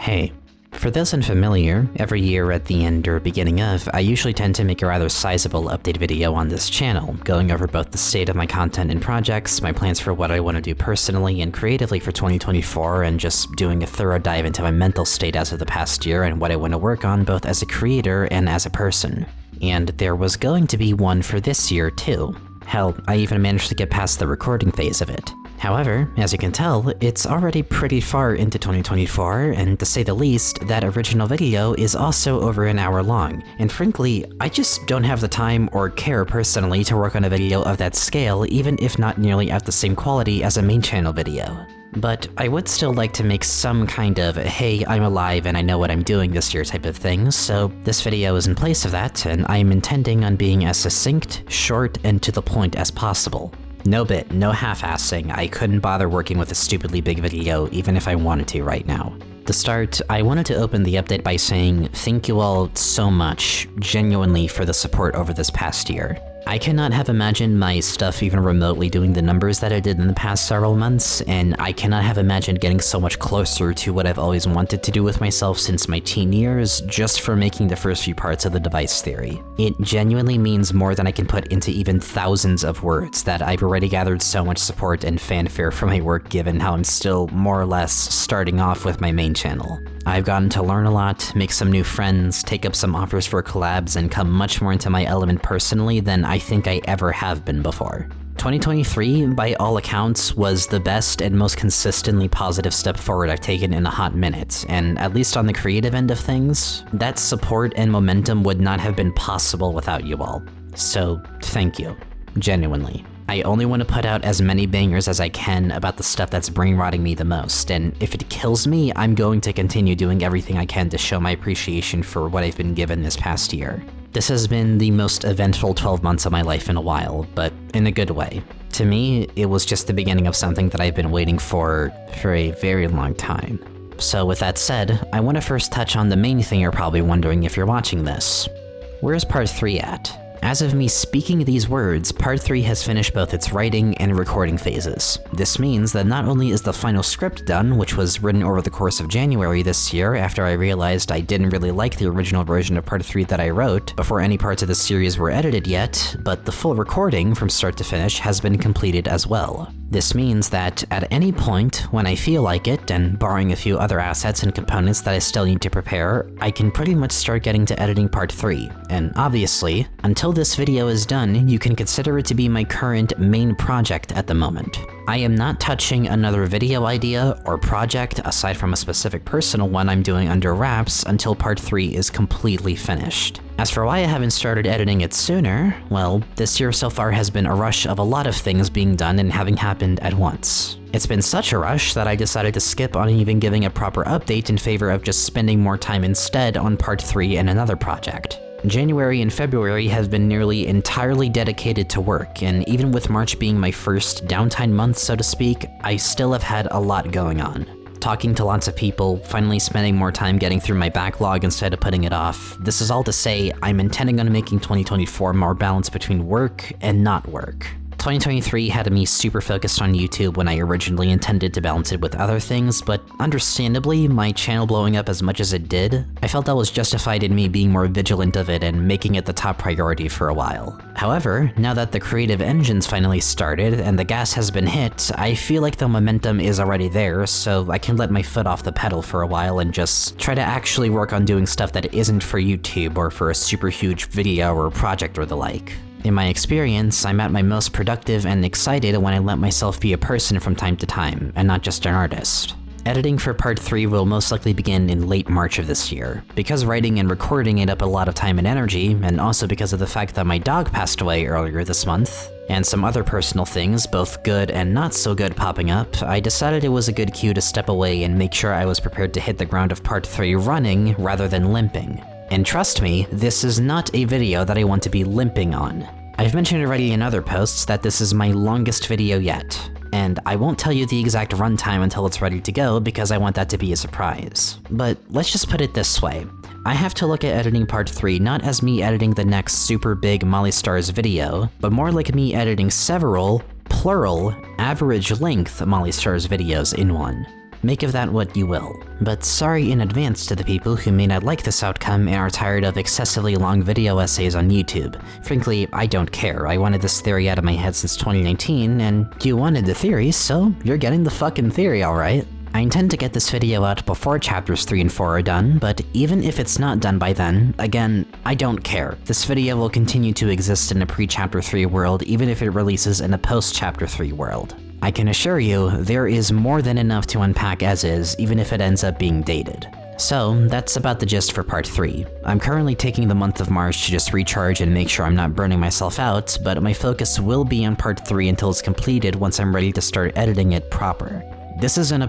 Hey. For those unfamiliar, every year at the end or beginning of, I usually tend to make a rather sizable update video on this channel, going over both the state of my content and projects, my plans for what I want to do personally and creatively for 2024, and just doing a thorough dive into my mental state as of the past year and what I want to work on both as a creator and as a person. And there was going to be one for this year too. Hell, I even managed to get past the recording phase of it. However, as you can tell, it's already pretty far into 2024, and to say the least, that original video is also over an hour long, and frankly, I just don't have the time or care personally to work on a video of that scale, even if not nearly at the same quality as a main channel video. But I would still like to make some kind of, hey, I'm alive and I know what I'm doing this year type of thing, so this video is in place of that, and I'm intending on being as succinct, short, and to the point as possible. No bit, no half-assing, I couldn't bother working with a stupidly big video even if I wanted to right now. To start, I wanted to open the update by saying thank you all so much, genuinely, for the support over this past year. I cannot have imagined my stuff even remotely doing the numbers that I did in the past several months, and I cannot have imagined getting so much closer to what I've always wanted to do with myself since my teen years, just for making the first few parts of the device theory. It genuinely means more than I can put into even thousands of words that I've already gathered so much support and fanfare for my work given how I'm still more or less starting off with my main channel. I've gotten to learn a lot, make some new friends, take up some offers for collabs, and come much more into my element personally than I think I ever have been before. 2023, by all accounts, was the best and most consistently positive step forward I've taken in a hot minute, and at least on the creative end of things, that support and momentum would not have been possible without you all. So, thank you. Genuinely. I only want to put out as many bangers as I can about the stuff that's brain-rotting me the most, and if it kills me, I'm going to continue doing everything I can to show my appreciation for what I've been given this past year. This has been the most eventful 12 months of my life in a while, but in a good way. To me, it was just the beginning of something that I've been waiting for a very long time. So with that said, I want to first touch on the main thing you're probably wondering if you're watching this. Where's Part 3 at? As of me speaking these words, Part 3 has finished both its writing and recording phases. This means that not only is the final script done, which was written over the course of January this year after I realized I didn't really like the original version of Part 3 that I wrote before any parts of the series were edited yet, but the full recording from start to finish has been completed as well. This means that at any point, when I feel like it, and barring a few other assets and components that I still need to prepare, I can pretty much start getting to editing Part 3, and obviously, until this video is done, you can consider it to be my current main project at the moment. I am not touching another video idea or project aside from a specific personal one I'm doing under wraps until Part 3 is completely finished. As for why I haven't started editing it sooner, well, this year so far has been a rush of a lot of things being done and having happened at once. It's been such a rush that I decided to skip on even giving a proper update in favor of just spending more time instead on Part 3 and another project. January and February have been nearly entirely dedicated to work, and even with March being my first downtime month, so to speak, I still have had a lot going on. Talking to lots of people, finally spending more time getting through my backlog instead of putting it off. This is all to say, I'm intending on making 2024 more balanced between work and not work. 2023 had me super focused on YouTube when I originally intended to balance it with other things, but understandably, my channel blowing up as much as it did, I felt that was justified in me being more vigilant of it and making it the top priority for a while. However, now that the creative engine's finally started and the gas has been hit, I feel like the momentum is already there, so I can let my foot off the pedal for a while and just try to actually work on doing stuff that isn't for YouTube or for a super huge video or project or the like. In my experience, I'm at my most productive and excited when I let myself be a person from time to time, and not just an artist. Editing for Part 3 will most likely begin in late March of this year. Because writing and recording ate up a lot of time and energy, and also because of the fact that my dog passed away earlier this month, and some other personal things, both good and not so good, popping up, I decided it was a good cue to step away and make sure I was prepared to hit the ground of Part 3 running rather than limping. And trust me, this is not a video that I want to be limping on. I've mentioned already in other posts that this is my longest video yet, and I won't tell you the exact runtime until it's ready to go because I want that to be a surprise. But let's just put it this way. I have to look at editing Part 3 not as me editing the next super big Molly Stars video, but more like me editing several, plural, average length Molly Stars videos in one. Make of that what you will. But sorry in advance to the people who may not like this outcome and are tired of excessively long video essays on YouTube. Frankly, I don't care. I wanted this theory out of my head since 2019, and you wanted the theory, so you're getting the fucking theory, alright? I intend to get this video out before chapters 3 and 4 are done, but even if it's not done by then, again, I don't care. This video will continue to exist in a pre-chapter 3 world even if it releases in a post-chapter 3 world. I can assure you, there is more than enough to unpack as is, even if it ends up being dated. So, that's about the gist for part 3. I'm currently taking the month of March to just recharge and make sure I'm not burning myself out, but my focus will be on part 3 until it's completed once I'm ready to start editing it proper. This is an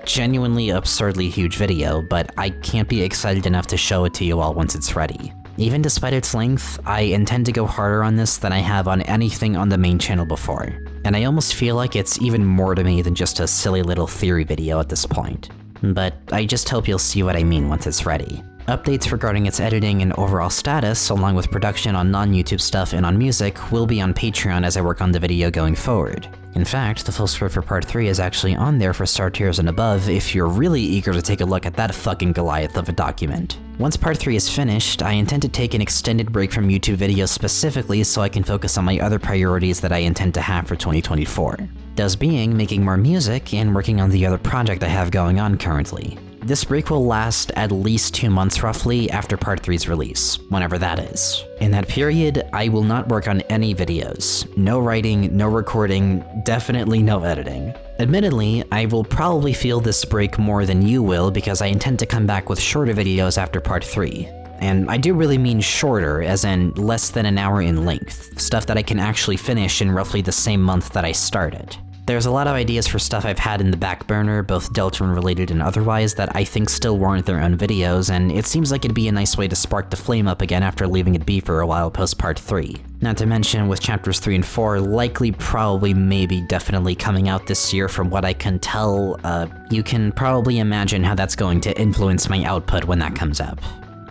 genuinely absurdly huge video, but I can't be excited enough to show it to you all once it's ready. Even despite its length, I intend to go harder on this than I have on anything on the main channel before. And I almost feel like it's even more to me than just a silly little theory video at this point. But I just hope you'll see what I mean once it's ready. Updates regarding its editing and overall status, along with production on non-YouTube stuff and on music, will be on Patreon as I work on the video going forward. In fact, the full script for part 3 is actually on there for star tiers and above if you're really eager to take a look at that fucking Goliath of a document. Once part 3 is finished, I intend to take an extended break from YouTube videos specifically so I can focus on my other priorities that I intend to have for 2024. Those being making more music and working on the other project I have going on currently. This break will last at least 2 months roughly after part 3's release, whenever that is. In that period, I will not work on any videos. No writing, no recording, definitely no editing. Admittedly, I will probably feel this break more than you will because I intend to come back with shorter videos after part 3. And I do really mean shorter, as in less than an hour in length, stuff that I can actually finish in roughly the same month that I started. There's a lot of ideas for stuff I've had in the back burner, both Deltarune related and otherwise, that I think still warrant their own videos, and it seems like it'd be a nice way to spark the flame up again after leaving it be for a while post part 3. Not to mention, with chapters 3 and 4 likely, probably, maybe, definitely coming out this year from what I can tell, you can probably imagine how that's going to influence my output when that comes up.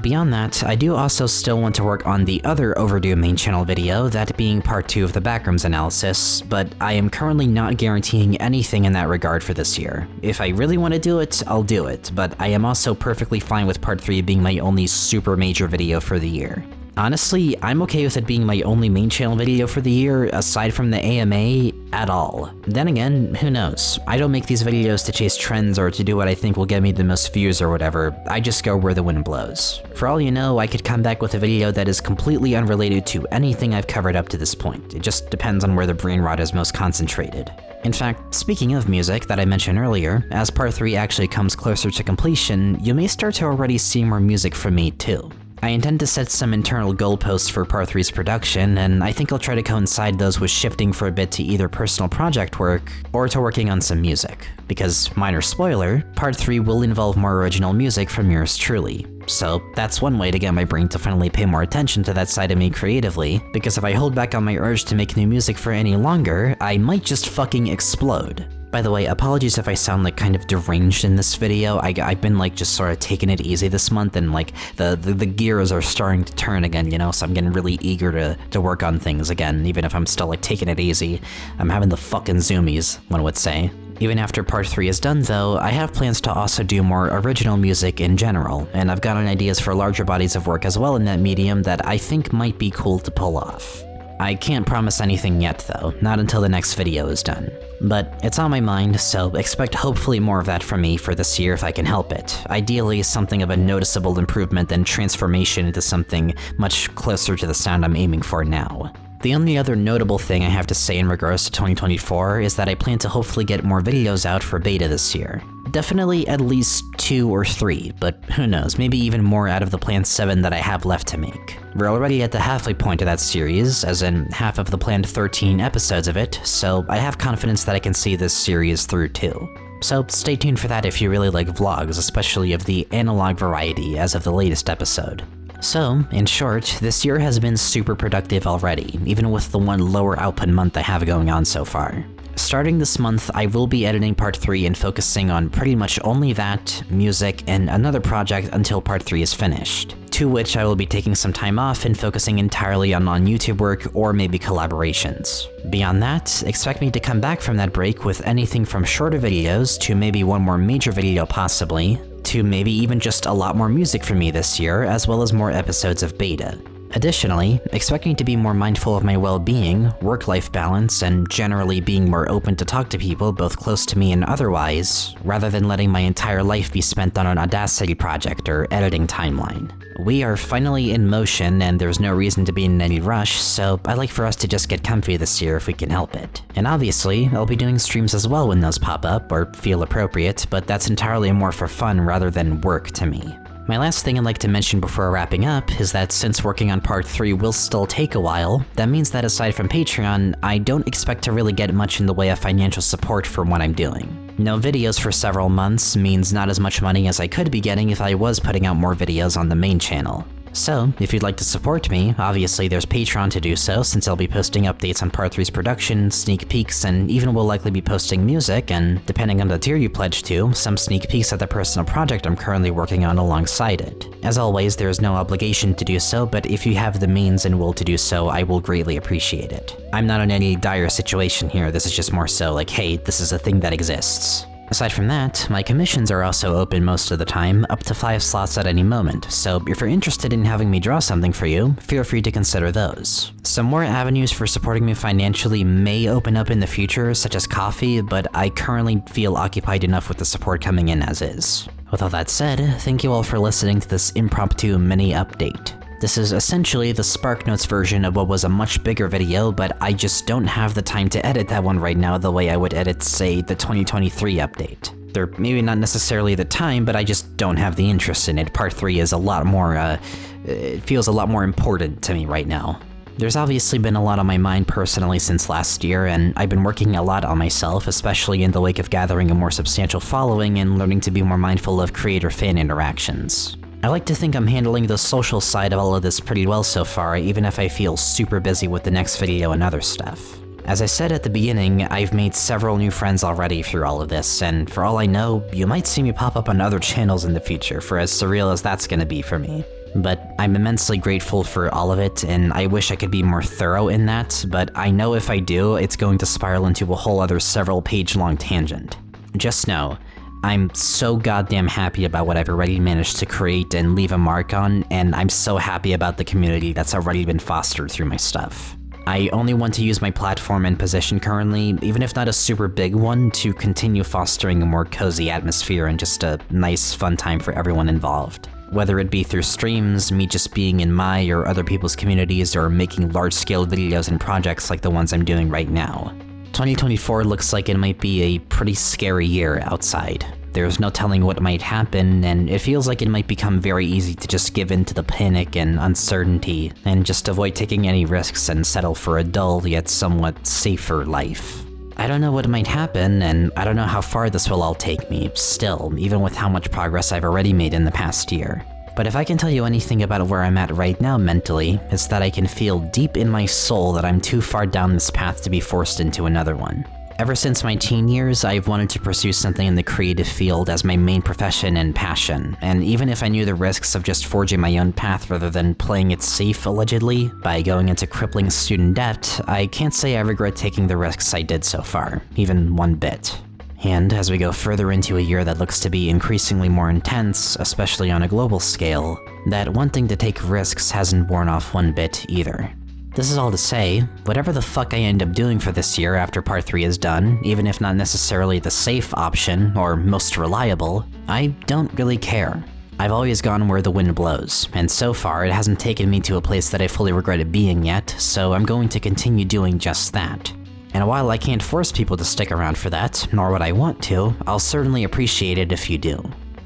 Beyond that, I do also still want to work on the other overdue main channel video, that being part 2 of the backrooms analysis, but I am currently not guaranteeing anything in that regard for this year. If I really want to do it, I'll do it, but I am also perfectly fine with part 3 being my only super major video for the year. Honestly, I'm okay with it being my only main channel video for the year, aside from the AMA, at all. Then again, who knows? I don't make these videos to chase trends or to do what I think will get me the most views or whatever, I just go where the wind blows. For all you know, I could come back with a video that is completely unrelated to anything I've covered up to this point. It just depends on where the brain rot is most concentrated. In fact, speaking of music that I mentioned earlier, as part 3 actually comes closer to completion, you may start to already see more music from me too. I intend to set some internal goalposts for part 3's production, and I think I'll try to coincide those with shifting for a bit to either personal project work, or to working on some music. Because, minor spoiler, part 3 will involve more original music from yours truly. So that's one way to get my brain to finally pay more attention to that side of me creatively, because if I hold back on my urge to make new music for any longer, I might just fucking explode. By the way, apologies if I sound like kind of deranged in this video. I've been like just sort of taking it easy this month, and like the gears are starting to turn again, you know, so I'm getting really eager to work on things again, even if I'm still like taking it easy. I'm having the fucking zoomies, one would say. Even after part 3 is done though, I have plans to also do more original music in general, and I've gotten ideas for larger bodies of work as well in that medium that I think might be cool to pull off. I can't promise anything yet though, not until the next video is done. But it's on my mind, so expect hopefully more of that from me for this year if I can help it. Ideally something of a noticeable improvement and transformation into something much closer to the sound I'm aiming for now. The only other notable thing I have to say in regards to 2024 is that I plan to hopefully get more videos out for beta this year. Definitely at least 2 or 3, but who knows, maybe even more out of the planned 7 that I have left to make. We're already at the halfway point of that series, as in half of the planned 13 episodes of it, so I have confidence that I can see this series through too. So stay tuned for that if you really like vlogs, especially of the analog variety as of the latest episode. So, in short, this year has been super productive already, even with the one lower output month I have going on so far. Starting this month, I will be editing part 3 and focusing on pretty much only that, music, and another project until part 3 is finished. to which I will be taking some time off and focusing entirely on non-YouTube work or maybe collaborations. Beyond that, expect me to come back from that break with anything from shorter videos to maybe one more major video possibly, to maybe even just a lot more music from me this year, as well as more episodes of beta. Additionally, expect me to be more mindful of my well-being, work-life balance, and generally being more open to talk to people both close to me and otherwise, rather than letting my entire life be spent on an Audacity project or editing timeline. We are finally in motion and there's no reason to be in any rush, so I'd like for us to just get comfy this year if we can help it. And obviously, I'll be doing streams as well when those pop up or feel appropriate, but that's entirely more for fun rather than work to me. My last thing I'd like to mention before wrapping up is that since working on part 3 will still take a while, that means that aside from Patreon, I don't expect to really get much in the way of financial support for what I'm doing. No videos for several months means not as much money as I could be getting if I was putting out more videos on the main channel. So, if you'd like to support me, obviously there's Patreon to do so, since I'll be posting updates on Part 3's production, sneak peeks, and even will likely be posting music, and depending on the tier you pledge to, some sneak peeks at the personal project I'm currently working on alongside it. As always, there is no obligation to do so, but if you have the means and will to do so, I will greatly appreciate it. I'm not in any dire situation here, this is just more so like, hey, this is a thing that exists. Aside from that, my commissions are also open most of the time, up to 5 slots at any moment, so if you're interested in having me draw something for you, feel free to consider those. Some more avenues for supporting me financially may open up in the future, such as coffee, but I currently feel occupied enough with the support coming in as is. With all that said, thank you all for listening to this impromptu mini update. This is essentially the SparkNotes version of what was a much bigger video, but I just don't have the time to edit that one right now the way I would edit, say, the 2023 update. There maybe not necessarily the time, but I just don't have the interest in it. Part 3 is a lot more, it feels a lot more important to me right now. There's obviously been a lot on my mind personally since last year, and I've been working a lot on myself, especially in the wake of gathering a more substantial following and learning to be more mindful of creator-fan interactions. I like to think I'm handling the social side of all of this pretty well so far, even if I feel super busy with the next video and other stuff. As I said at the beginning, I've made several new friends already through all of this, and for all I know, you might see me pop up on other channels in the future, for as surreal as that's gonna be for me. But I'm immensely grateful for all of it, and I wish I could be more thorough in that, but I know if I do, it's going to spiral into a whole other several-page-long tangent. Just know, I'm so goddamn happy about what I've already managed to create and leave a mark on, and I'm so happy about the community that's already been fostered through my stuff. I only want to use my platform and position currently, even if not a super big one, to continue fostering a more cozy atmosphere and just a nice, fun time for everyone involved. Whether it be through streams, me just being in my or other people's communities, or making large-scale videos and projects like the ones I'm doing right now. 2024 looks like it might be a pretty scary year outside. There's no telling what might happen, and it feels like it might become very easy to just give in to the panic and uncertainty, and just avoid taking any risks and settle for a dull yet somewhat safer life. I don't know what might happen, and I don't know how far this will all take me, still, even with how much progress I've already made in the past year. But if I can tell you anything about where I'm at right now mentally, it's that I can feel deep in my soul that I'm too far down this path to be forced into another one. Ever since my teen years, I've wanted to pursue something in the creative field as my main profession and passion, and even if I knew the risks of just forging my own path rather than playing it safe, allegedly, by going into crippling student debt, I can't say I regret taking the risks I did so far, even one bit. And as we go further into a year that looks to be increasingly more intense, especially on a global scale, that wanting to take risks hasn't worn off one bit either. This is all to say, whatever the fuck I end up doing for this year after Part 3 is done, even if not necessarily the safe option, or most reliable, I don't really care. I've always gone where the wind blows, and so far it hasn't taken me to a place that I fully regretted being yet, so I'm going to continue doing just that. And while I can't force people to stick around for that, nor would I want to, I'll certainly appreciate it if you do.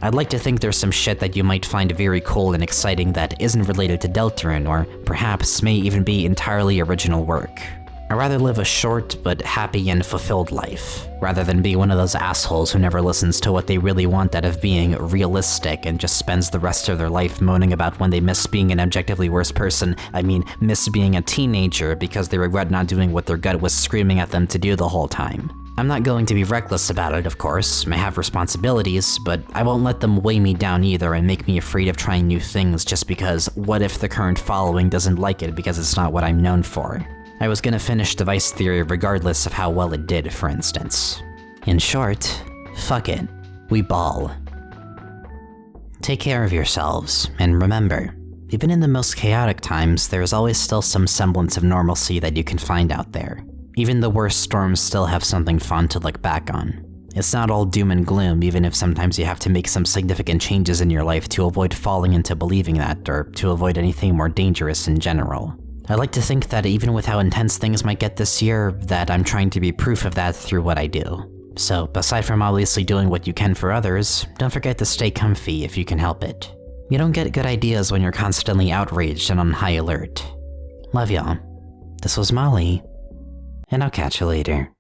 I'd like to think there's some shit that you might find very cool and exciting that isn't related to Deltarune, or perhaps may even be entirely original work. I'd rather live a short but happy and fulfilled life, rather than be one of those assholes who never listens to what they really want out of being realistic and just spends the rest of their life moaning about when they miss being an objectively worse person, miss being a teenager because they regret not doing what their gut was screaming at them to do the whole time. I'm not going to be reckless about it, of course. I have responsibilities, but I won't let them weigh me down either and make me afraid of trying new things just because what if the current following doesn't like it because it's not what I'm known for? I was gonna finish Device Theory regardless of how well it did, for instance. In short, fuck it. We ball. Take care of yourselves, and remember, even in the most chaotic times, there is always still some semblance of normalcy that you can find out there. Even the worst storms still have something fun to look back on. It's not all doom and gloom, even if sometimes you have to make some significant changes in your life to avoid falling into believing that, or to avoid anything more dangerous in general. I like to think that even with how intense things might get this year, that I'm trying to be proof of that through what I do. So, aside from obviously doing what you can for others, don't forget to stay comfy if you can help it. You don't get good ideas when you're constantly outraged and on high alert. Love y'all. This was Molly. And I'll catch you later.